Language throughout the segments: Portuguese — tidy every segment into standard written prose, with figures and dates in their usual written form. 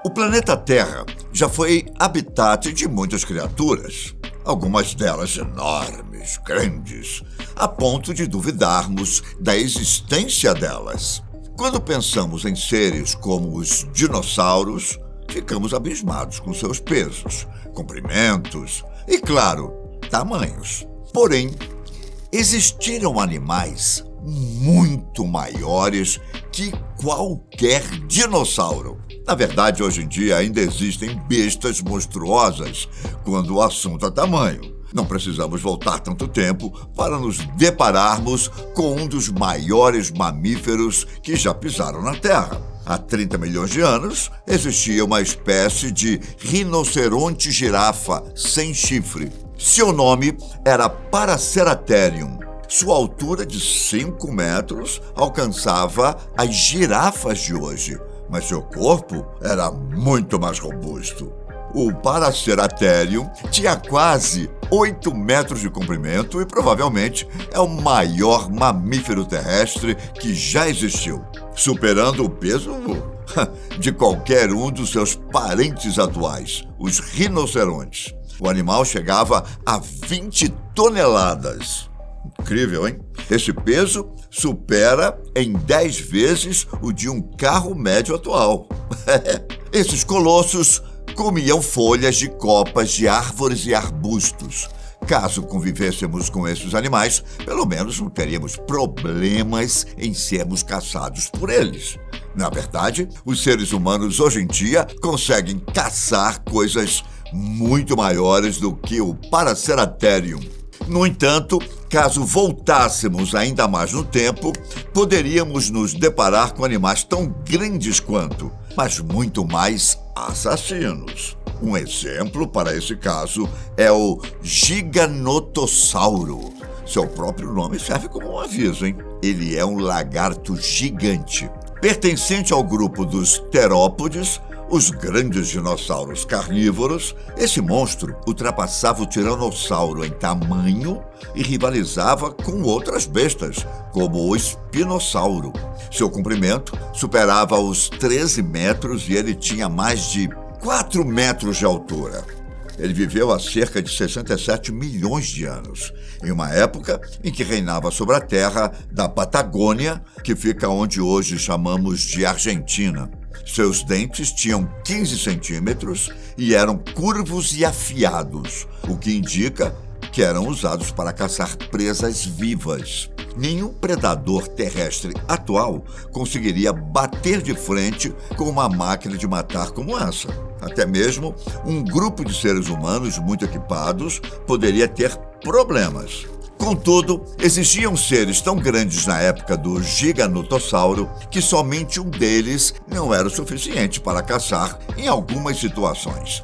O planeta Terra já foi habitat de muitas criaturas, algumas delas enormes, grandes, a ponto de duvidarmos da existência delas. Quando pensamos em seres como os dinossauros, ficamos abismados com seus pesos, comprimentos e, claro, tamanhos. Porém, existiram animais muito maiores que qualquer dinossauro. Na verdade, hoje em dia ainda existem bestas monstruosas quando o assunto é tamanho. Não precisamos voltar tanto tempo para nos depararmos com um dos maiores mamíferos que já pisaram na Terra. Há 30 milhões de anos, existia uma espécie de rinoceronte girafa sem chifre. Seu nome era Paraceratherium. Sua altura de 5 metros alcançava as girafas de hoje, mas seu corpo era muito mais robusto. O Paraceratherium tinha quase 8 metros de comprimento e provavelmente é o maior mamífero terrestre que já existiu, superando o peso de qualquer um dos seus parentes atuais, os rinocerontes. O animal chegava a 20 toneladas. Incrível, hein? Esse peso supera em 10 vezes o de um carro médio atual. Esses colossos comiam folhas de copas de árvores e arbustos. Caso convivêssemos com esses animais, pelo menos não teríamos problemas em sermos caçados por eles. Na verdade, os seres humanos hoje em dia conseguem caçar coisas muito maiores do que o Paraceratherium. No entanto, caso voltássemos ainda mais no tempo, poderíamos nos deparar com animais tão grandes quanto, mas muito mais assassinos. Um exemplo para esse caso é o Giganotossauro. Seu próprio nome serve como um aviso, hein? Ele é um lagarto gigante. Pertencente ao grupo dos terópodes, os grandes dinossauros carnívoros, esse monstro ultrapassava o tiranossauro em tamanho e rivalizava com outras bestas, como o espinossauro. Seu comprimento superava os 13 metros e ele tinha mais de 4 metros de altura. Ele viveu há cerca de 67 milhões de anos, em uma época em que reinava sobre a terra da Patagônia, que fica onde hoje chamamos de Argentina. Seus dentes tinham 15 centímetros e eram curvos e afiados, o que indica que eram usados para caçar presas vivas. Nenhum predador terrestre atual conseguiria bater de frente com uma máquina de matar como essa. Até mesmo um grupo de seres humanos muito equipados poderia ter problemas. Contudo, existiam seres tão grandes na época do Giganotossauro que somente um deles não era o suficiente para caçar em algumas situações.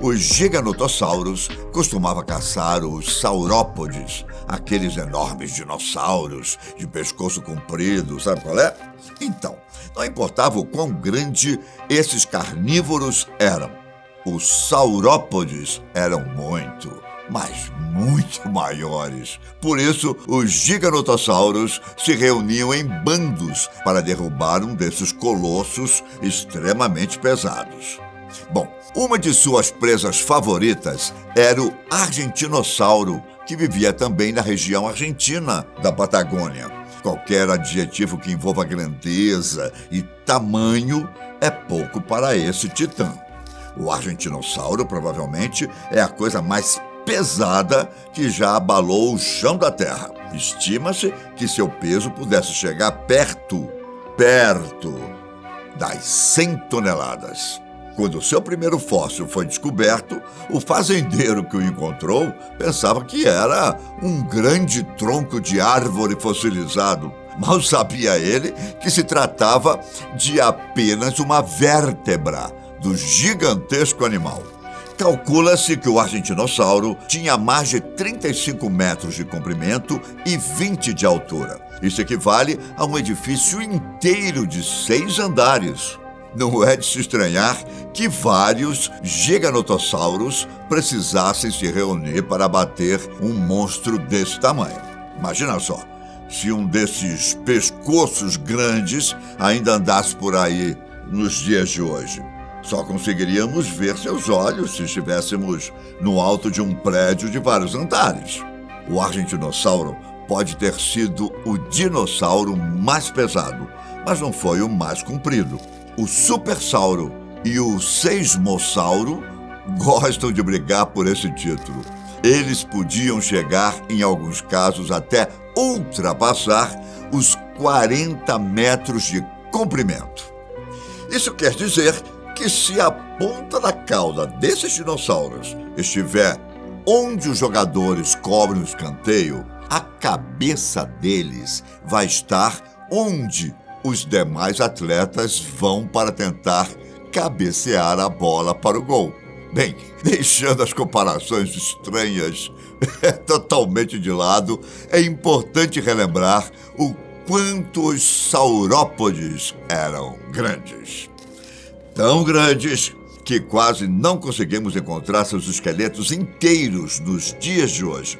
Os giganotossauros costumavam caçar os saurópodes, aqueles enormes dinossauros de pescoço comprido, sabe qual é? Então, não importava o quão grande esses carnívoros eram. Os saurópodes eram mas muito maiores. Por isso, os giganotossauros se reuniam em bandos para derrubar um desses colossos extremamente pesados. Bom, uma de suas presas favoritas era o argentinossauro, que vivia também na região argentina da Patagônia. Qualquer adjetivo que envolva grandeza e tamanho é pouco para esse titã. O argentinossauro provavelmente é a coisa mais pesada que já abalou o chão da Terra. Estima-se que seu peso pudesse chegar perto das 100 toneladas. Quando seu primeiro fóssil foi descoberto, o fazendeiro que o encontrou pensava que era um grande tronco de árvore fossilizado. Mal sabia ele que se tratava de apenas uma vértebra do gigantesco animal. Calcula-se que o argentinossauro tinha mais de 35 metros de comprimento e 20 de altura. Isso equivale a um edifício inteiro de 6 andares. Não é de se estranhar que vários giganotossauros precisassem se reunir para abater um monstro desse tamanho. Imagina só, se um desses pescoços grandes ainda andasse por aí nos dias de hoje. Só conseguiríamos ver seus olhos se estivéssemos no alto de um prédio de vários andares. O argentinossauro pode ter sido o dinossauro mais pesado, mas não foi o mais comprido. O supersauro e o seismossauro gostam de brigar por esse título. Eles podiam chegar, em alguns casos, até ultrapassar os 40 metros de comprimento. Isso quer dizer que se a ponta da cauda desses dinossauros estiver onde os jogadores cobrem o escanteio, a cabeça deles vai estar onde os demais atletas vão para tentar cabecear a bola para o gol. Bem, deixando as comparações estranhas totalmente de lado, é importante relembrar o quanto os saurópodes eram grandes. Tão grandes que quase não conseguimos encontrar seus esqueletos inteiros nos dias de hoje.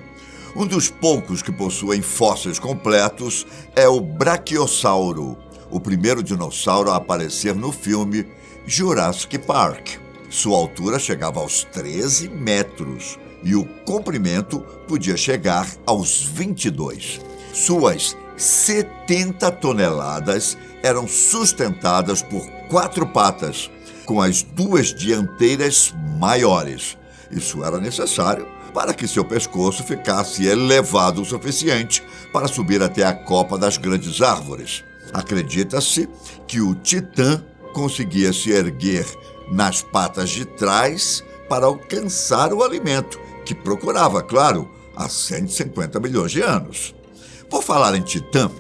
Um dos poucos que possuem fósseis completos é o Brachiosauro, o primeiro dinossauro a aparecer no filme Jurassic Park. Sua altura chegava aos 13 metros e o comprimento podia chegar aos 22. Suas 70 toneladas eram sustentadas por 4 patas, com as 2 dianteiras maiores. Isso era necessário para que seu pescoço ficasse elevado o suficiente para subir até a copa das grandes árvores. Acredita-se que o Titã conseguia se erguer nas patas de trás para alcançar o alimento, que procurava, claro, há 150 milhões de anos. Por falar em Titã,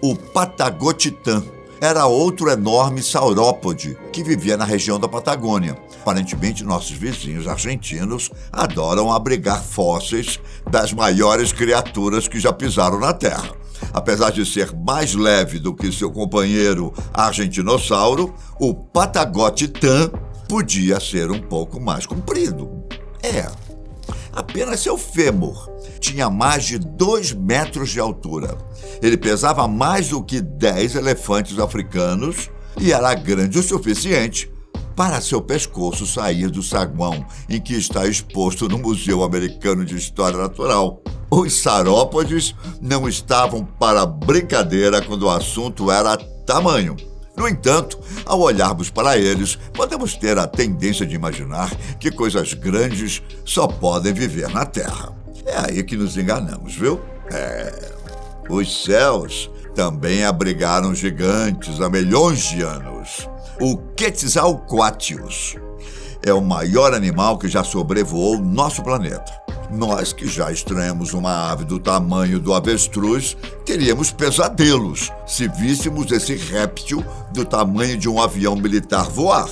o Patagotitã era outro enorme saurópode que vivia na região da Patagônia. Aparentemente, nossos vizinhos argentinos adoram abrigar fósseis das maiores criaturas que já pisaram na Terra. Apesar de ser mais leve do que seu companheiro argentinossauro, o Patagotitã podia ser um pouco mais comprido. Apenas seu fêmur tinha mais de 2 metros de altura. Ele pesava mais do que 10 elefantes africanos e era grande o suficiente para seu pescoço sair do saguão em que está exposto no Museu Americano de História Natural. Os saurópodes não estavam para brincadeira quando o assunto era tamanho. No entanto, ao olharmos para eles, podemos ter a tendência de imaginar que coisas grandes só podem viver na Terra. É aí que nos enganamos, viu? Os céus também abrigaram gigantes há milhões de anos. O Quetzalcoatlus é o maior animal que já sobrevoou nosso planeta. Nós que já estranhamos uma ave do tamanho do avestruz, teríamos pesadelos se víssemos esse réptil do tamanho de um avião militar voar.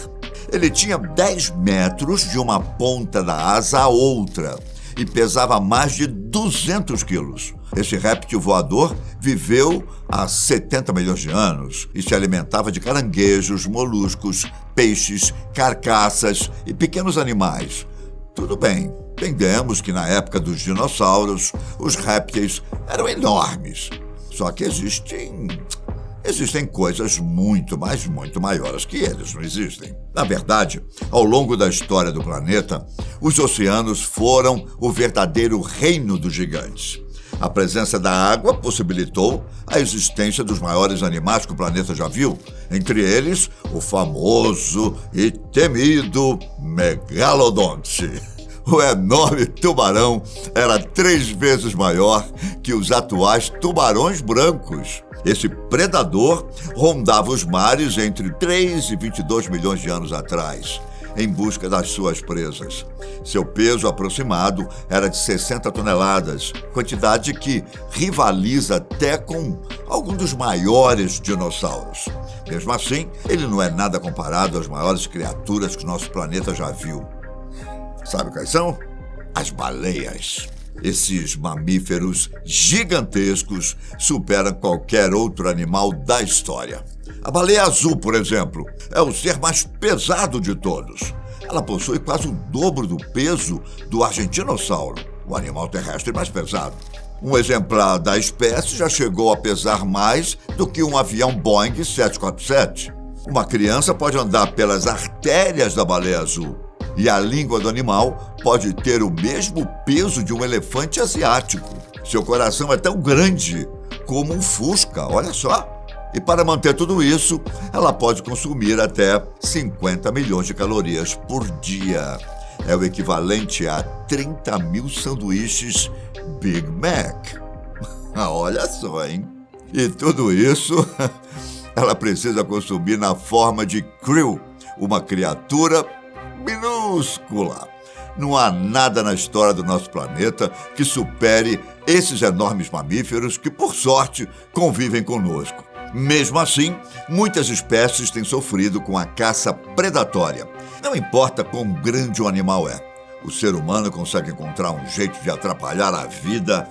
Ele tinha 10 metros de uma ponta da asa à outra e pesava mais de 200 quilos. Esse réptil voador viveu há 70 milhões de anos e se alimentava de caranguejos, moluscos, peixes, carcaças e pequenos animais. Tudo bem, entendemos que na época dos dinossauros, os répteis eram enormes. Só que existem coisas muito maiores que eles, não existem? Na verdade, ao longo da história do planeta, os oceanos foram o verdadeiro reino dos gigantes. A presença da água possibilitou a existência dos maiores animais que o planeta já viu, entre eles o famoso e temido Megalodonte. O enorme tubarão era 3 vezes maior que os atuais tubarões brancos. Esse predador rondava os mares entre 3 e 22 milhões de anos atrás, em busca das suas presas. Seu peso aproximado era de 60 toneladas, quantidade que rivaliza até com algum dos maiores dinossauros. Mesmo assim, ele não é nada comparado às maiores criaturas que nosso planeta já viu. Sabe quais são? As baleias. Esses mamíferos gigantescos superam qualquer outro animal da história. A baleia azul, por exemplo, é o ser mais pesado de todos. Ela possui quase o dobro do peso do argentinossauro, o animal terrestre mais pesado. Um exemplar da espécie já chegou a pesar mais do que um avião Boeing 747. Uma criança pode andar pelas artérias da baleia azul. E a língua do animal pode ter o mesmo peso de um elefante asiático. Seu coração é tão grande como um Fusca, olha só. E para manter tudo isso, ela pode consumir até 50 milhões de calorias por dia. É o equivalente a 30 mil sanduíches Big Mac. Olha só, hein? E tudo isso ela precisa consumir na forma de krill, uma criatura minúscula. Não há nada na história do nosso planeta que supere esses enormes mamíferos que, por sorte, convivem conosco. Mesmo assim, muitas espécies têm sofrido com a caça predatória. Não importa quão grande o animal é, o ser humano consegue encontrar um jeito de atrapalhar a vida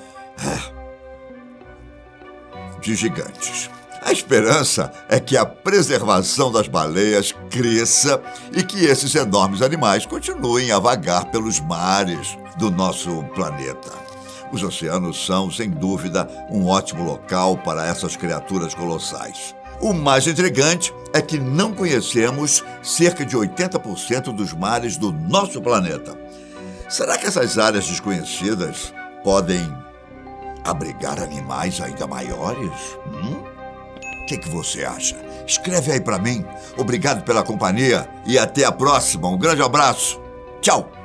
de gigantes. A esperança é que a preservação das baleias cresça e que esses enormes animais continuem a vagar pelos mares do nosso planeta. Os oceanos são, sem dúvida, um ótimo local para essas criaturas colossais. O mais intrigante é que não conhecemos cerca de 80% dos mares do nosso planeta. Será que essas áreas desconhecidas podem abrigar animais ainda maiores? O que você acha? Escreve aí para mim. Obrigado pela companhia e até a próxima. Um grande abraço. Tchau!